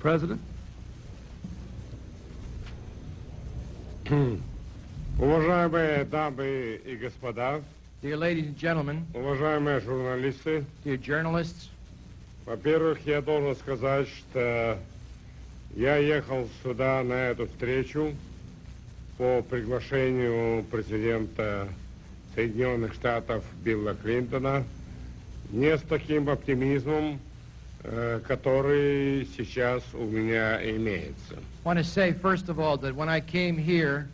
President. Уважаемые дамы и господа, Dear ladies and gentlemen, уважаемые журналисты, dear journalists, во-первых, я должен сказать, что я ехал сюда на эту встречу по приглашению президента Соединенных Штатов Билла Клинтона не с таким оптимизмом, который сейчас у меня имеется. I want to say, first of all, that when I came here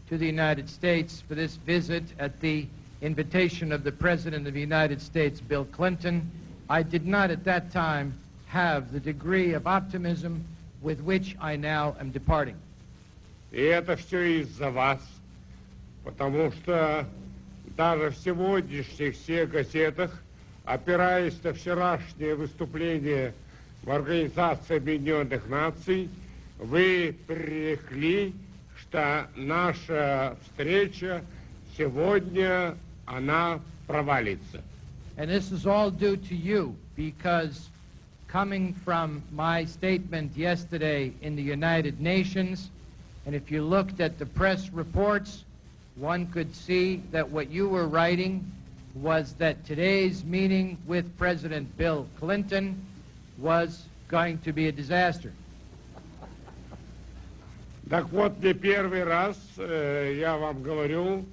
to the United States for this visit at the invitation of the President of the United States, Bill Clinton, I did not at that time have the degree of optimism with which I now am departing. И это все из-за вас, потому что даже в сегодняшних всех газетах, опираясь на вчерашнее выступление в Организации Объединенных Наций, вы пререкли, что наша встреча сегодня, она провалится. And this is all due to you, because coming from my statement yesterday in the United Nations, and if you looked at the press reports, one could see that what you were writing was that today's meeting with President Bill Clinton was going to be a disaster. Так вот, не первый раз я вам говорю,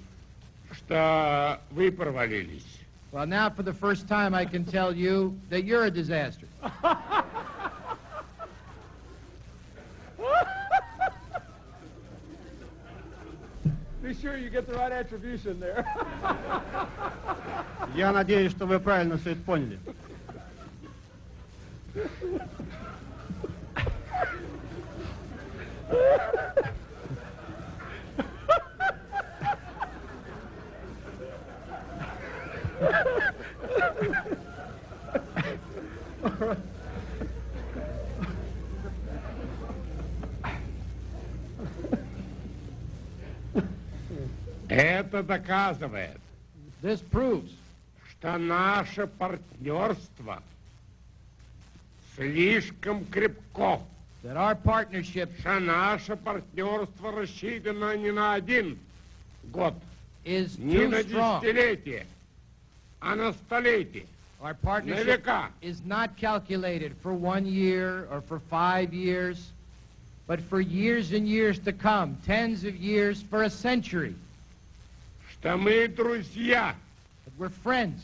что вы провалились. Well, now for the first time I can tell you that you're a disaster. Be sure you get the right attribution there. Я надеюсь, что вы правильно все это поняли. Это доказывает, This proves что наше партнерство слишком крепко, that our partnership что наше партнерство рассчитано не на один год, is не too на strong. десятилетие, а на столетие. Our На partnership века. is not calculated for 1 year or for 5 years, but for years and years to come, tens of years, for a century. Что мы друзья, That we're friends.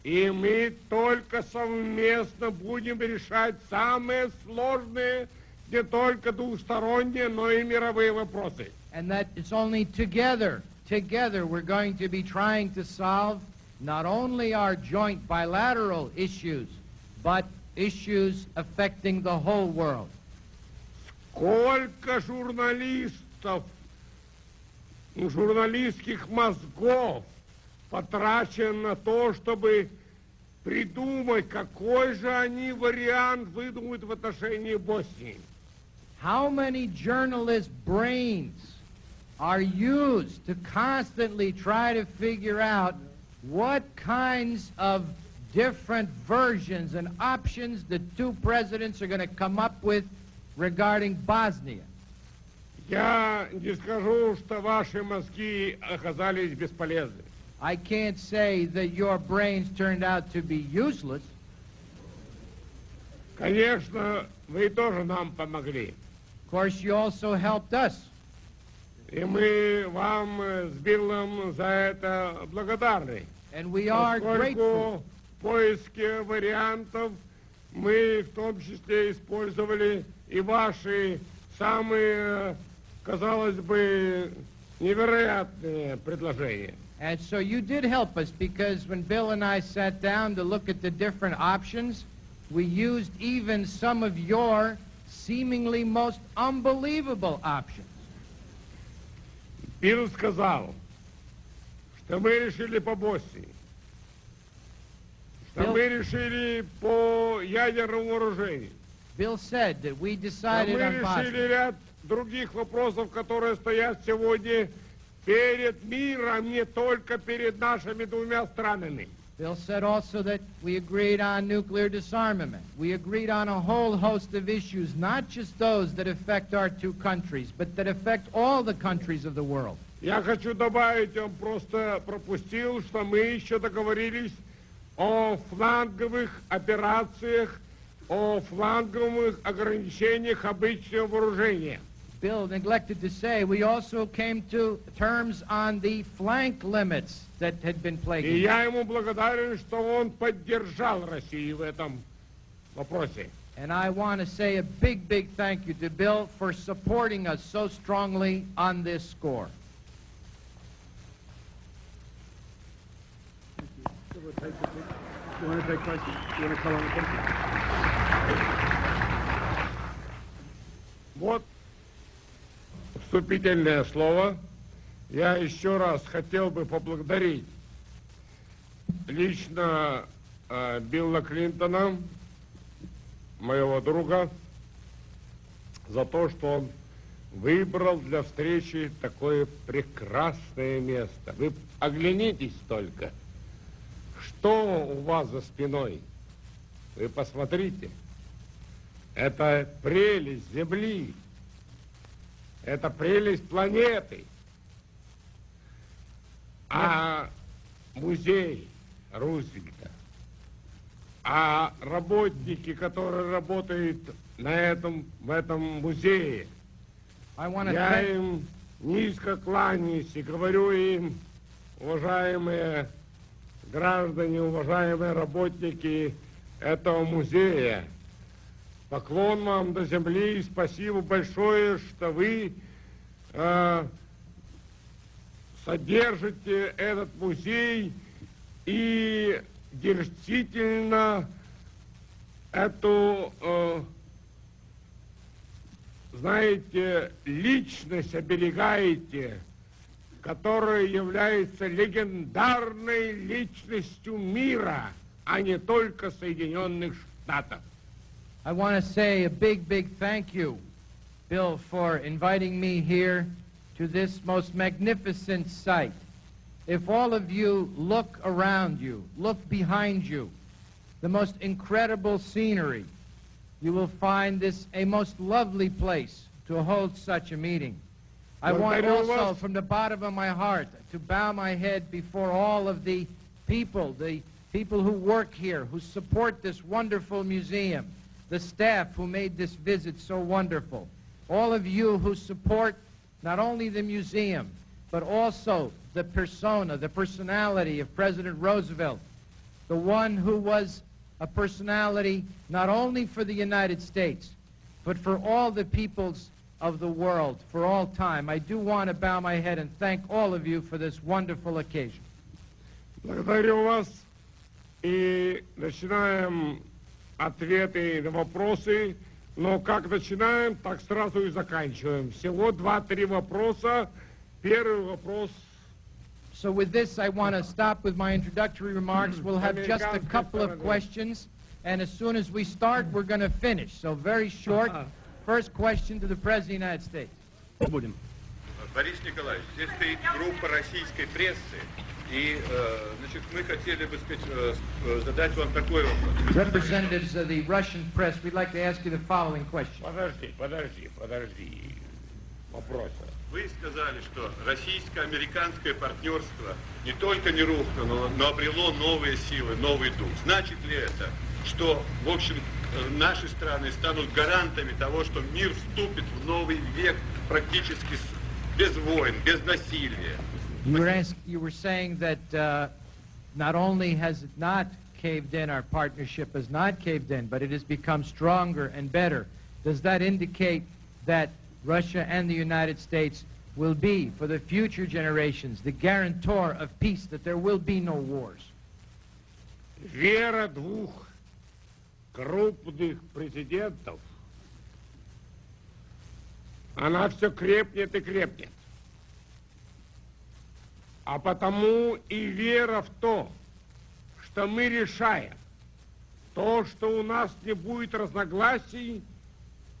и мы только совместно будем решать самые сложные, не только двусторонние, но и мировые вопросы. And that it's only together we're going to be trying to solve not only our joint bilateral issues, but issues affecting the whole world. Сколько журналистов, журналистских мозгов потрачено на то, чтобы придумать, какой же они вариант выдумают в отношении Боснии. How many journalists' brains are used to constantly try to figure out what kinds of different versions and options the two presidents are going to come up with regarding Bosnia? Я не скажу, что ваши мозги оказались бесполезны. I can't say that your brains turned out to be useless. Конечно, вы тоже нам помогли. Of course, you also helped us. И мы вам с Биллом за это благодарны. And we are grateful. Поскольку в поиске вариантов мы в том числе использовали и ваши самые, казалось бы, невероятные предложения. And so you did help us, because when Bill and I sat down to look at the different options, we used even some of your seemingly most unbelievable options. Билл сказал, что мы решили по Боснии, что мы решили по ядерному вооружению, Bill said that we что decided мы on решили Bosnia. ряд других вопросов, которые стоят сегодня перед миром, не только перед нашими двумя странами. Bill said also that we agreed on nuclear disarmament. We agreed on a whole host of issues, not just those that affect our two countries, but that affect all the countries of the world. Я хочу добавить, он просто пропустил, что мы еще договорились о фланговых операциях, о фланговых ограничениях обычного вооружения. Bill neglected to say we also came to terms on the flank limits that had been И plaguing. я ему благодарен, что он поддержал Россию в этом вопросе. And I want to say a big, big thank you to Bill for supporting us so strongly on this score. You want to take questions? You want to call on the question? Вот вступительное слово. Я еще раз хотел бы поблагодарить лично Билла Клинтона, моего друга, за то, что он выбрал для встречи такое прекрасное место. Вы оглянитесь только, что у вас за спиной. Вы посмотрите. Это прелесть Земли. Это прелесть планеты. А музей Рузвельта, а работники, которые работают в этом музее, я им низко кланяюсь и говорю им, уважаемые граждане, уважаемые работники этого музея, поклон вам до земли и спасибо большое, что вы содержите этот музей и действительно эту, знаете, личность оберегаете, которая является легендарной личностью мира, а не только Соединенных Штатов. I want to say a big, big thank you, Bill, for inviting me here to this most magnificent site. If all of you look around you, look behind you, the most incredible scenery, you will find this a most lovely place to hold such a meeting. I want also, from the bottom of my heart, to bow my head before all of the people who work here, who support this wonderful museum, the staff who made this visit so wonderful, all of you who support not only the museum, but also the persona, the personality of President Roosevelt, the one who was a personality not only for the United States, but for all the peoples of the world, for all time. I do want to bow my head and thank all of you for this wonderful occasion. Благодарю вас. И начинаем ответы на вопросы. Но как начинаем, так сразу и заканчиваем. Всего 2-3 вопроса. Первый вопрос. So with this, I want to stop with my introductory remarks. We'll have just a couple of questions, and as soon as we start, we're going to finish. So very short. First question to the President of the United States. Будем. Борис Николаевич, здесь стоит группа российской прессы, и значит, мы хотели бы задать вам такой вопрос. Representatives of the Russian press, we'd like to ask you the following question. Подожди. Вопрос. Вы сказали, что российско-американское партнерство не только не рухнуло, но обрело новые силы, новый дух. Значит ли это, что, в общем, наши страны станут гарантами того, что мир вступит в новый век практически без войн, без насилия? You were saying that not only has it not caved in, our partnership has not caved in, but it has become stronger and better. Does that indicate that Russia and the United States will be, for the future generations, the guarantor of peace, that there will be no wars? Вера двух крупных президентов, она все крепнет и крепнет. А потому и вера в то, что мы решаем, то, что у нас не будет разногласий,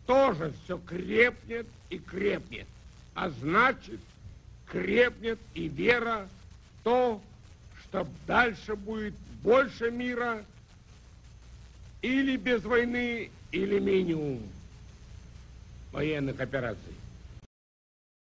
тоже все крепнет и крепнет. А значит, крепнет и вера в то, что дальше будет больше мира, или без войны, или минимум военных операций.